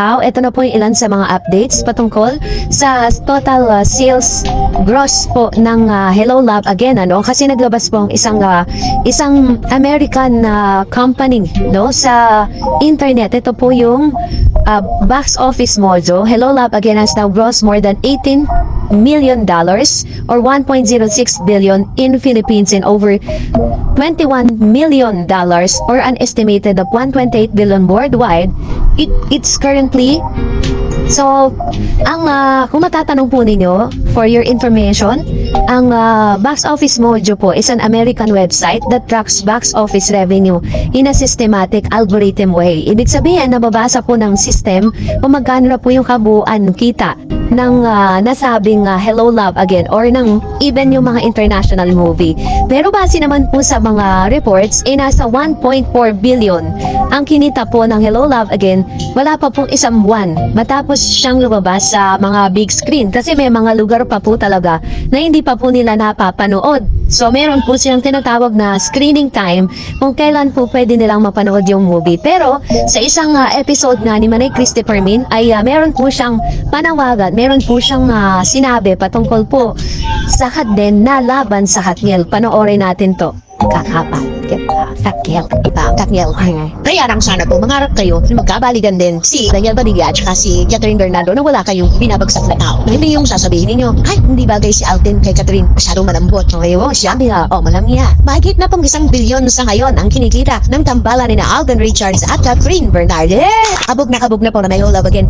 Anyhow, ito na po yung ilan sa mga updates patungkol sa total sales gross po ng Hello Love Again, ano? Kasi naglabas po ang isang American company, no, sa internet. Ito po yung box office mojo. Hello Love Again has now grossed more than $18 million or 1.06 billion in Philippines and over $21 million or an estimated of 128 billion worldwide. It's currently, so kung matatanong po ninyo, for your information, ang Box Office Mojo po is an American website that tracks box office revenue in a systematic algorithm way. Ibig sabihin, nababasa po ng system kung magkano na po yung kabuuan kita ng nasabing Hello Love Again or ng even yung mga international movie. Pero base naman po sa mga reports, nasa 1.4 billion ang kinita po ng Hello Love Again, wala pa pong isang buwan matapos siyang lumabas sa mga big screen, kasi may mga lugar pa po talaga na hindi pa po nila napapanood. So meron po silang tinatawag na screening time kung kailan po pwede nilang mapanood yung movie. Pero sa isang episode nga ni Manay Christopher Min ay meron po siyang panawagan, meron po siyang sinabi patungkol po sa din na laban sa Katniel. Panoorin natin to. Katniel. Kaya lang sana po mangarap kayo na magkabaligan din si Daniel Padilla at saka si Catherine Bernardo na wala kayong binabagsak na tao. Na hindi yung sasabihin ninyo, ay, hindi bagay si Alden kay Catherine, masyadong malambot. Okay, siya bila, malamya. Mahigit na pong 1 bilyon sa ngayon ang kinikita ng tambalan ni na Alden Richards at Catherine Bernardo. Kabog na po na may Love Again.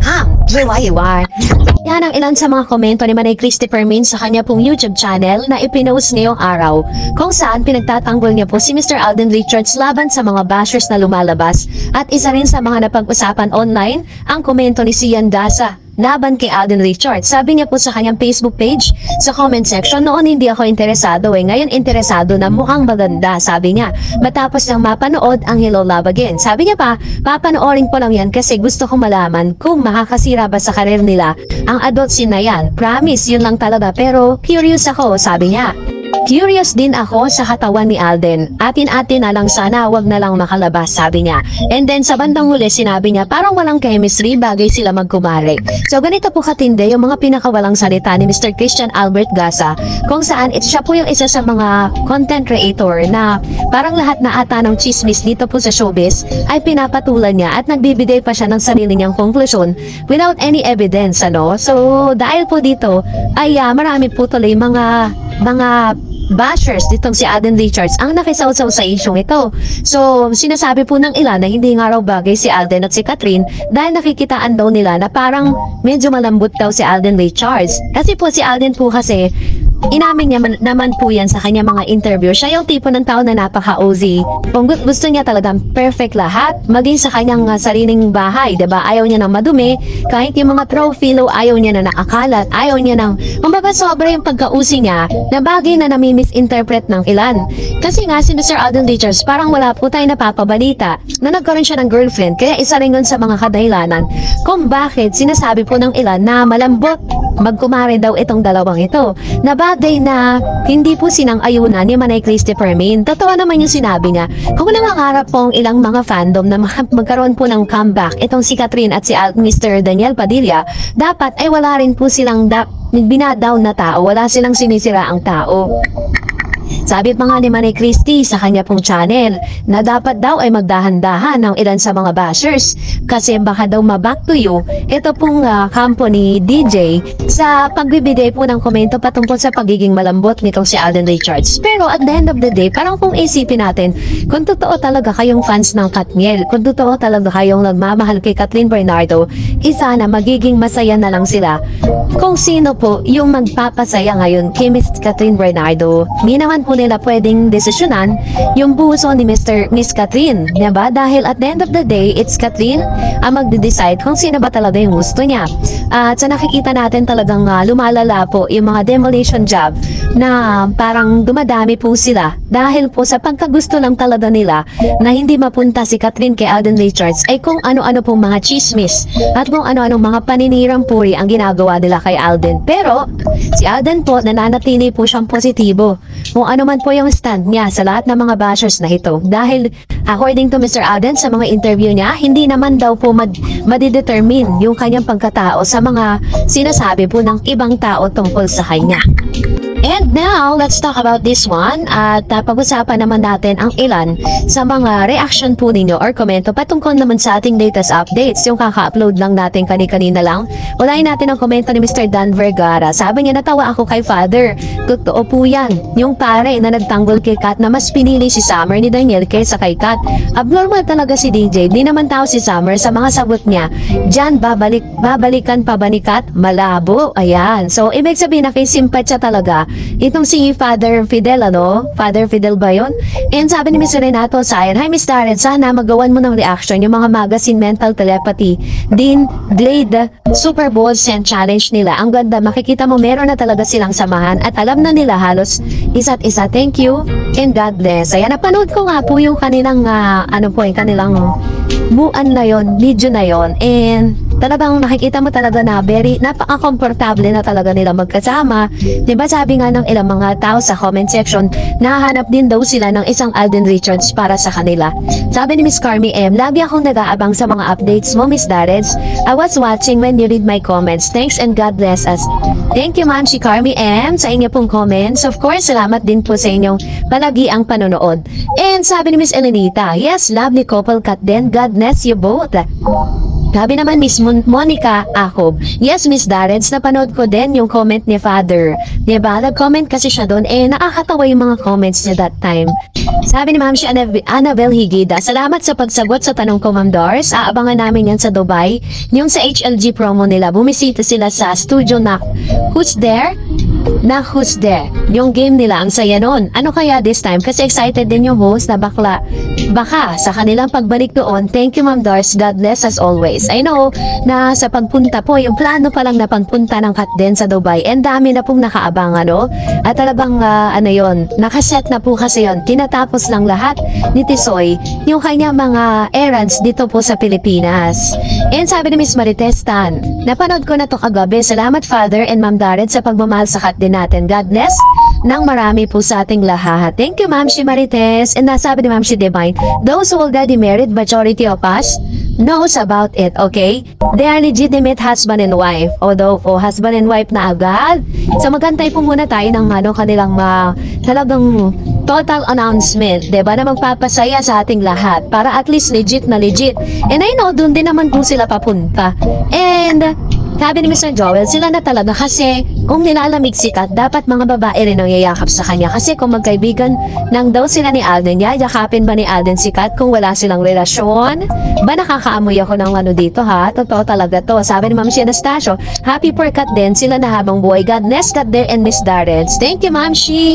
Yan ang ilan sa mga komento ni Manay Christopher Min sa kanya pong YouTube channel na ipinost ngayong araw, kung saan pinagtatanggol niya po si Mr. Alden Richards laban sa mga bashers na lumalabas, at isa rin sa mga napag-usapan online ang komento ni Sian Dasa laban kay Alden Richards. Sabi niya po sa kanyang Facebook page sa comment section, noon hindi ako interesado ngayon interesado na, mukhang maganda, sabi niya, matapos nang mapanood ang Hello Love Again. Sabi niya pa, papanoorin ko lang yan kasi gusto kong malaman kung makakasira ba sa karir nila ang adult scene na yan. Promise, yun lang talaga, pero curious ako, sabi niya. Curious din ako sa katawan ni Alden. Atin-atin na lang, sana wag na lang makalabas, sabi niya. And then sa bandang huli, sinabi niya parang walang chemistry, bagay sila magkumare. So ganito po katindi yung mga pinakawalang salita ni Mr. Christian Albert Gasa, kung saan siya po yung isa sa mga content creator na parang lahat na ata ng chismis dito po sa showbiz ay pinapatulan niya at nagbibigay pa siya ng sarili niyang konklusyon without any evidence, ano. So dahil po dito ay marami po tuloy mga bashers ditong si Alden Richards ang nakisawsaw sa isyong ito. So sinasabi po ng ilan na hindi nga raw bagay si Alden at si Catherine dahil nakikitaan daw nila na parang medyo malambot daw si Alden Richards. Kasi po si Alden po kasi inamin niya naman po yan sa kanya mga interview. Siya yung tipo ng tao na napaka-OZ. Kung gusto niya talagang perfect lahat, maging sa kanyang sariling bahay, diba? Ayaw niya ng madumi, kahit yung mga trophy low, ayaw niya na nakakalat, ayaw niya ng, kumbaga sobra yung pagka-OZ niya na bagay na nami-misinterpret ng ilan. Kasi nga si Mr. Alden Richards, parang wala po tayo napapabalita na nagkaroon siya ng girlfriend, kaya isa rin yun sa mga kadahilanan kung bakit sinasabi po ng ilan na malambot magkumare daw itong dalawang ito, na bagay na hindi po sinang-ayunan ni Manay Christopher Min. Totoo naman yung sinabi niya. Kung nangangarap po ang ilang mga fandom na magkaroon po ng comeback itong si Catherine at si Mr. Daniel Padilla, dapat ay wala rin po silang binadown na tao, wala silang sinisira ang tao. Sabi pa nga ni Manay Christy sa kanya pong channel na dapat daw ay magdahan-dahan ng ilan sa mga bashers kasi baka daw ma-back to you ito pong company DJ sa pagbibigay po ng komento patungkol sa pagiging malambot nitong si Alden Richards. Pero at the end of the day, parang kung isipin natin, kung totoo talaga kayong fans ng Katniel, kung totoo talaga kayong nagmamahal kay Catherine Bernardo, isa na magiging masaya na lang sila kung sino po yung magpapasaya ngayon kay Miss Catherine Bernardo. Hindi naman po nila pwedeng desisyonan yung puso ni Miss Catherine, diba? Dahil at the end of the day, it's Catherine ang magde-decide kung sino ba talaga yung gusto niya. At sa nakikita natin talagang lumalala po yung mga demolition job na parang dumadami po sila dahil po sa pagkagusto lang talaga nila na hindi mapunta si Catherine kay Alden Richards ay kung ano-ano pong mga chismis at kung ano-ano mga paninirang puri ang ginagawa nila kay Alden. Pero si Alden po nananatili po siyang positibo. Kung ano man po yung stand niya sa lahat ng mga bashers na ito. Dahil according to Mr. Alden sa mga interview niya, hindi naman daw po madidetermine yung kanyang pagkatao sa mga sinasabi po ng ibang tao tungkol sa kanya. And now, let's talk about this one at pag-usapan naman natin ang ilan sa mga reaction po ninyo or komento patungkol naman sa ating latest updates. Yung kaka-upload lang natin kanina lang. Ulayin natin ang komento ni Mr. Dan Vergara. Sabi niya, natawa ako kay Father. Totoo po yan. Yung pare na nagtanggol kay Kat na mas pinili si Summer ni Daniel kaysa kay Kat. Abnormal talaga si DJ. Di naman tao si Summer sa mga sagot niya. Diyan, babalikan pa ba ni Kat? Malabo. Ayan. So, ibig sabihin na kay simpat siya talaga. Itong si Father Fidel, ano? Father Fidel ba yun? And sabi ni Mr. Renato Sayan, hi Miss Darren, sana magawan mo ng reaction yung mga magazine Mental Telepathy, Dean, Glade, Super Bowl Send Challenge nila. Ang ganda, makikita mo meron na talaga silang samahan at alam na nila halos isa't isa. Thank you and God bless. Ayan, napanood ko nga po yung kanilang, yung kanilang buuan na yon, video na yon, and talagang nakikita mo talaga na napaka-komportable na talaga nila magkasama. Diba sabi nga ng ilang mga tao sa comment section, nahanap din daw sila ng isang Alden Richards para sa kanila. Sabi ni Miss Carmi M, lagi akong nag-aabang sa mga updates mo, Miss Darrens. I was watching when you read my comments. Thanks and God bless us. Thank you, ma'am, si Carmi M, sa inyo pong comments. Of course, salamat din po sa inyong palagi ang panonood. And sabi ni Miss Elenita, yes, lovely couple cut din. God bless you both. Sabi naman Miss Monica Acob, yes Miss Darrens, napanood ko din yung comment ni Father. Diba? Nag-comment kasi siya doon, nakakatawa yung mga comments niya that time. Sabi ni Ma'am si Annabel Higida, salamat sa pagsagot sa tanong ko Ma'am Dors. Aabangan namin yan sa Dubai. Yung sa HLG promo nila, bumisita sila sa studio na Who's There? Na Who's There? Yung game nila, ang saya nun. Ano kaya this time? Kasi excited din yung host na baka sa kanilang pagbalik doon. Thank you Ma'am Dors, God bless as always. I know na sa pagpunta po, yung plano pa lang na pagpunta ng Kat din sa Dubai, and dami na pong nakaabang, ano? At talagang, nakaset na po kasi yun. Tinatapos lang lahat ni Tisoy yung kanya mga errands dito po sa Pilipinas. And sabi ni Miss Marites Tan, napanood ko na to kagabi. Salamat Father and Ma'am Darren sa pagmamahal sa Kat din natin. God bless nang marami po sa ating lahat. Thank you Ma'am si Marites. And nasabi ni Ma'am si Divine, those who already married, majority of us knows about it, okay? They are legitimate husband and wife. Although, husband and wife na agad. So, magantay po muna tayo ng kanilang talagang total announcement, diba? Na magpapasaya sa ating lahat para at least legit na legit. And I know, dun din naman po sila papunta. And sabi ni Mr. Joel, sila na talaga kasi kung nilalamig si Kat, dapat mga babae rin ang yayakap sa kanya. Kasi kung magkaibigan nang daw sila ni Alden, yayakapin ba ni Alden si Kat kung wala silang relasyon? Ba nakakaamoy ako ng dito ha? Totoo talaga to. Sabi ni Ma'am Shi Anastasio, happy for Kat din, sila na habang buhay. God bless Kat din and Miss Darrens. Thank you Ma'am Shi.